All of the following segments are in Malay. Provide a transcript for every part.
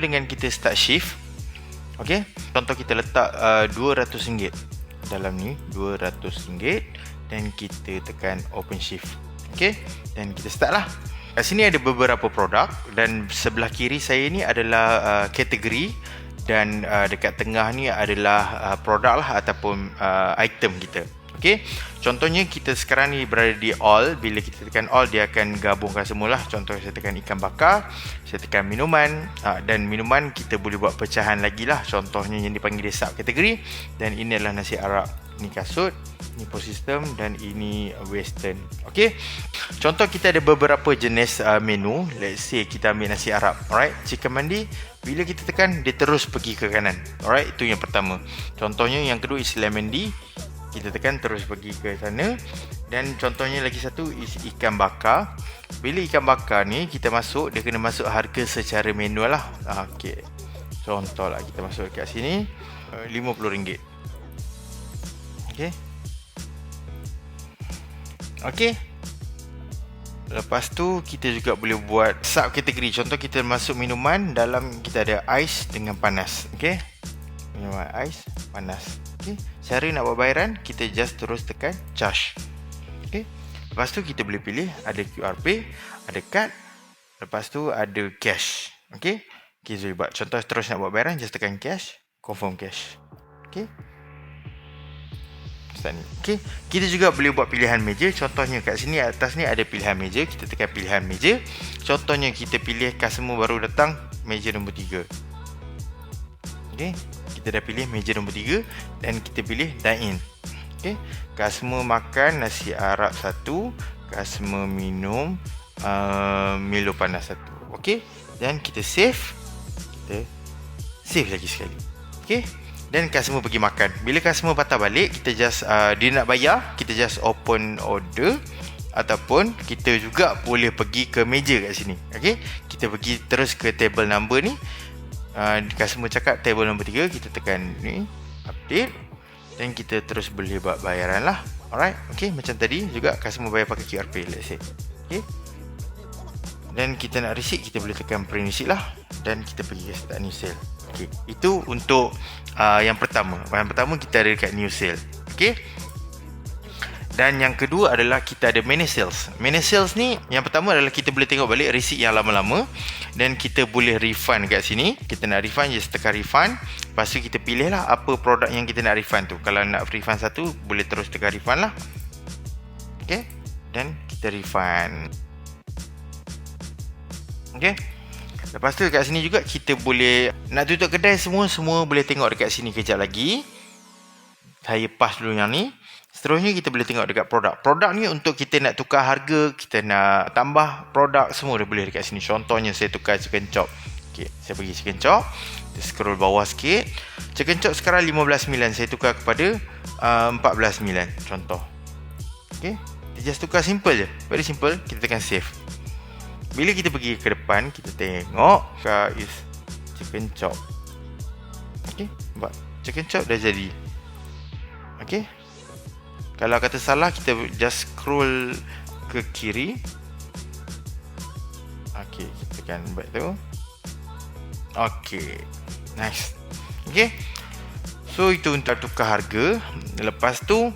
mula dengan kita start shift. Okey, contoh kita letak RM200 dalam ni, RM200, dan kita tekan open shift. Okey, dan kita start lah. Kat sini ada beberapa produk, dan sebelah kiri saya ni adalah kategori, dan dekat tengah ni adalah produk lah ataupun item kita. Okey, contohnya kita sekarang ni berada di all. Bila kita tekan all, dia akan gabungkan semualah. Contoh saya tekan ikan bakar, saya tekan minuman, dan minuman kita boleh buat pecahan lagi lah. Contohnya yang dipanggil dia sub kategori, dan ini adalah nasi Arab, ni kasut, ni post system, dan ini western. Okey, contoh kita ada beberapa jenis menu. Let's say kita ambil nasi Arab, alright, chicken mandi. Bila kita tekan, dia terus pergi ke kanan. Alright, itu yang pertama. Contohnya yang kedua is lemon tea, kita tekan terus pergi ke sana. Dan contohnya lagi satu is ikan bakar. Bila ikan bakar ni kita masuk, dia kena masuk harga secara manual lah. Okey, contoh lah kita masuk dekat sini, RM50. Okey, okey. Lepas tu kita juga boleh buat sub kategori. Contoh kita masuk minuman, dalam kita ada ais dengan panas. Okey, minuman ais panas. Okey, cara nak buat bayaran, kita just terus tekan charge. Okey, lepas tu kita boleh pilih ada QR Pay, ada kad, lepas tu ada cash. Okey, kita boleh buat contoh terus nak buat bayaran, just tekan cash, confirm cash. Okey, okey, kita juga boleh buat pilihan meja. Contohnya kat sini atas ni ada pilihan meja, kita tekan pilihan meja. Contohnya kita pilih customer baru datang, meja nombor 3. Okey, kita dah pilih meja nombor 3, dan kita pilih dine in. Okey, customer makan nasi Arab 1, customer minum Milo panas 1. Okey, dan kita save. Kita save lagi sekali. Okey, dan customer pergi makan. Bila customer patah balik, kita just dia nak bayar, kita just open order, ataupun kita juga boleh pergi ke meja kat sini. Okey, kita pergi terus ke table number ni. Customer cakap table nombor 3, kita tekan ni update, dan kita terus boleh buat bayaran lah. Alright, okey, macam tadi juga customer bayar pakai QR Pay, let's say. Okey, dan kita nak receipt, kita boleh tekan print receipt lah, dan kita pergi ke start new sale. Okey, itu untuk yang pertama. Yang pertama kita ada dekat new sale. Okey, dan yang kedua adalah kita ada manage sales. Manage sales ni, yang pertama adalah kita boleh tengok balik receipt yang lama-lama, dan kita boleh refund kat sini. Kita nak refund, just tekan refund. Lepas tu kita pilih lah apa produk yang kita nak refund tu. Kalau nak refund satu, boleh terus tekan refund lah. Okay, dan kita refund. Okay, lepas tu kat sini juga kita boleh nak tutup kedai, semua boleh tengok dekat sini kejap lagi. Saya pass dulu yang ni. Seterusnya kita boleh tengok dekat produk. Produk ni untuk kita nak tukar harga, kita nak tambah produk, semua dah boleh dekat sini. Contohnya saya tukar chicken chop. Okey, saya pergi chicken chop. Kita scroll bawah sikit. Chicken chop sekarang 15.9, saya tukar kepada 14.9 contoh. Okey, kita just tukar simple je. Very simple. Kita tekan save. Bila kita pergi ke depan, kita tengok is chicken chop. Okey, nampak? Chicken chop dah jadi. Okey, kalau kata salah, kita just scroll ke kiri. Okey, kita tekan back tu. Okey, nice. Okey, so itu untuk tukar harga. Lepas tu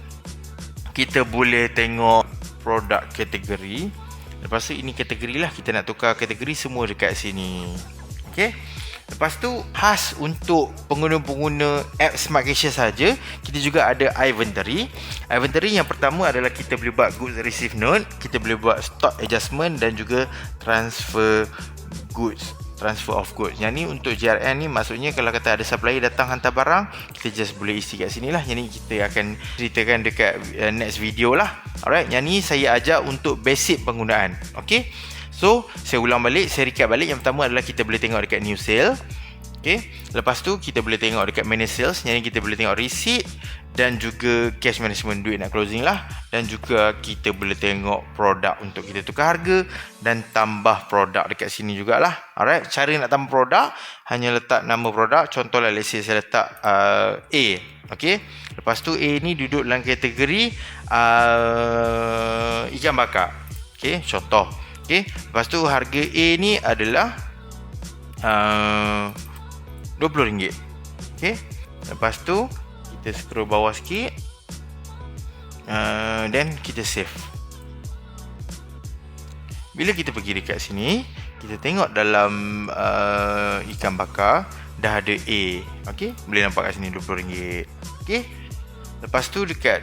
kita boleh tengok produk kategori. Lepas tu ini kategori lah, kita nak tukar kategori, semua dekat sini. Okey, lepas tu khas untuk pengguna-pengguna app Smart Cashier saja, kita juga ada inventory. Inventory yang pertama adalah kita boleh buat goods receive note, kita boleh buat stock adjustment, dan juga transfer of goods. Yang ni untuk JRN ni, maksudnya kalau kata ada supplier datang hantar barang, kita just boleh isi kat sini lah. Yang ni kita akan ceritakan dekat next video lah. Alright, yang ni saya ajar untuk basic penggunaan. Okay, so saya ulang balik, saya recap balik. Yang pertama adalah kita boleh tengok dekat new sale. Okay, lepas tu kita boleh tengok dekat manage sales. Yang ni kita boleh tengok receipt, dan juga cash management, duit nak closing lah. Dan juga kita boleh tengok produk untuk kita tukar harga, dan tambah produk dekat sini jugalah. Alright, cara nak tambah produk, hanya letak nama produk. Contohlah, let's say saya letak A. Okay, lepas tu A ni duduk dalam kategori ikan bakar. Okay, contoh. Okay, lepas tu harga A ni adalah RM20. Okay, lepas tu kita scroll bawah sikit, then kita save. Bila kita pergi dekat sini, kita tengok dalam ikan bakar dah ada A. Okay, boleh nampak kat sini RM20. Okay, lepas tu dekat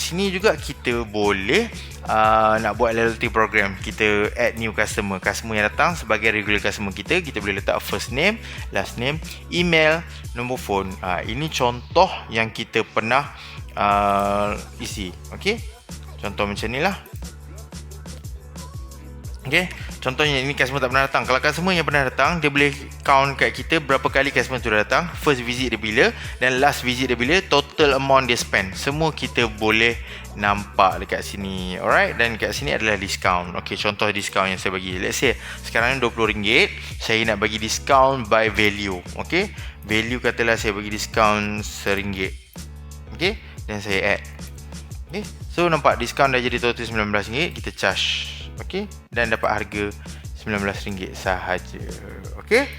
sini juga kita boleh nak buat loyalty program. Kita add new customer yang datang sebagai regular customer kita. Kita boleh letak first name, last name, email, nombor phone. Ini contoh yang kita pernah isi. Okay, contoh macam ni lah. Okay, contohnya ini customer tak pernah datang. Kalau customer yang pernah datang, dia boleh count kat kita berapa kali customer tu dah datang, first visit dia bila, dan last visit dia bila, total amount dia spend. Semua kita boleh nampak dekat sini. Alright, dan kat sini adalah discount. Okay, contoh discount yang saya bagi. Let's say sekarang ni RM20, saya nak bagi discount by value. Okay, value katalah saya bagi discount RM1. Okay, dan saya add. Okay, so nampak discount dah jadi total RM19. Kita charge. Okay, dan dapat harga RM19 sahaja. Okay,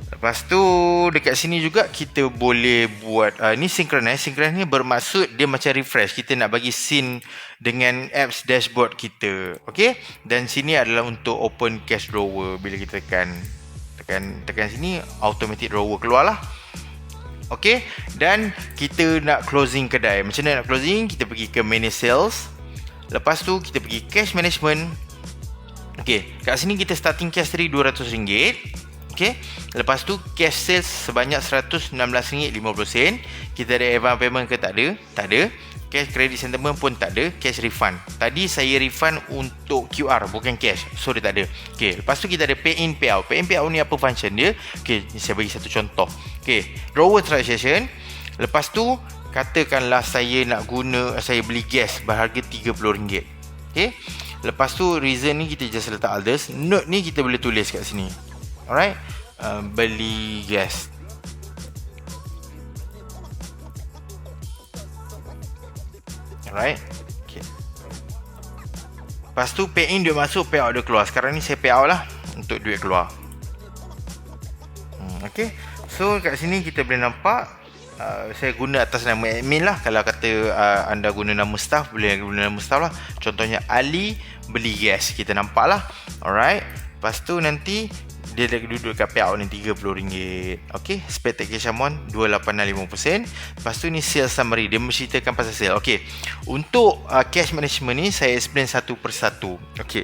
lepas tu dekat sini juga kita boleh buat ni synchronize. Synchronize ni bermaksud dia macam refresh. Kita nak bagi sync dengan apps dashboard kita. Okay, dan sini adalah untuk open cache drawer. Bila kita tekan sini, automatic drawer keluar lah. Okay, dan kita nak closing kedai. Macam mana nak closing? Kita pergi ke manage sales. Lepas tu kita pergi cash management. Okay, kat sini kita starting cash tadi RM200. Okay, lepas tu cash sales sebanyak RM116.50. Kita ada advance payment ke tak ada? Tak ada. Cash credit sentiment pun tak ada. Cash refund, tadi saya refund untuk QR, bukan cash, so dia tak ada. Okay, lepas tu kita ada pay in pay out. Pay in pay out ni apa function dia? Okay, ni saya bagi satu contoh. Okay, drawer transaction. Lepas tu katakanlah saya nak guna, saya beli gas berharga RM30. Okay, lepas tu reason ni kita just letak others. Note ni kita boleh tulis kat sini. Alright, beli gas. Alright, okay. Lepas tu pay in duit masuk, pay out dia keluar. Sekarang ni saya pay out lah untuk duit keluar. Okay, so kat sini kita boleh nampak saya guna atas nama admin lah. Kalau kata anda guna nama staff, boleh guna nama staff lah. Contohnya Ali beli gas, kita nampak lah. Alright, lepas tu nanti dia duduk kat payout ni RM30. Okay, expected cash amount 28650%. Lepas tu ni sales summary, dia menceritakan pasal sale. Okay, untuk cash management ni saya explain satu persatu. Okay,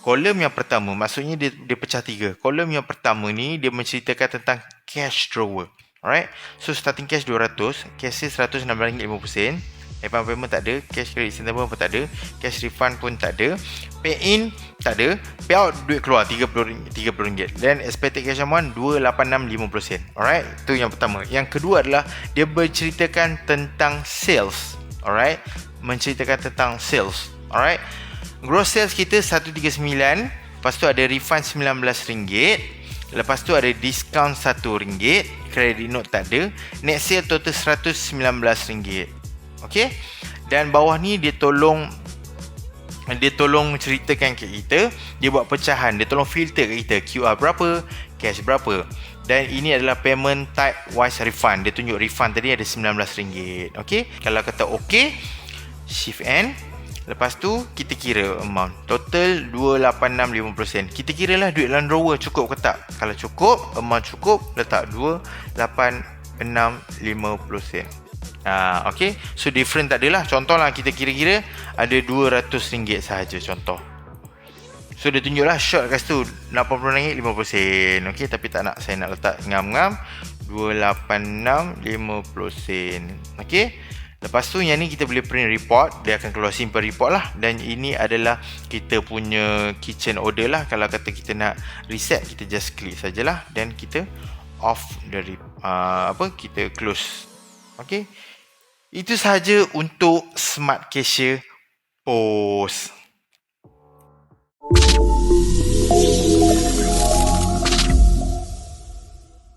kolom yang pertama, maksudnya dia pecah tiga. Kolom yang pertama ni dia menceritakan tentang cash drawer. Alright, so starting cash 200, cash sales RM116.50, advance payment tak ada, cash credit sentiment pun tak ada, cash refund pun tak ada, pay in tak ada, pay out duit keluar RM30, dan expected cash amount 28650%. Alright, itu yang pertama. Yang kedua adalah dia berceritakan tentang sales. Alright, menceritakan tentang sales. Alright, gross sales kita 139, lepas tu ada refund RM19, lepas tu ada discount RM1, credit note tak ada, net sale total RM119. Okay, dan bawah ni dia tolong ceritakan ke kita, dia buat pecahan, dia tolong filter ke kita QR berapa, cash berapa. Dan ini adalah payment type wise refund. Dia tunjuk refund tadi ada RM19. Okay, kalau kata okay, shift N. Lepas tu kita kira amount total 28650%. Kita kira lah duit dalam drawer cukup ke tak. Kalau cukup, amount cukup, letak 28650%. Okay, so different tak adalah. Contoh lah kita kira-kira ada RM200 sahaja contoh. So dia tunjuk lah short kat situ RM80.50. Okay, tapi tak nak, saya nak letak ngam-ngam 28650%. Okay, lepas tu yang ni kita boleh print report. Dia akan keluar simple report lah. Dan ini adalah kita punya kitchen order lah. Kalau kata kita nak reset, kita just klik sajalah dan kita off dari kita close. Okay, itu sahaja untuk Smart Cashier POS.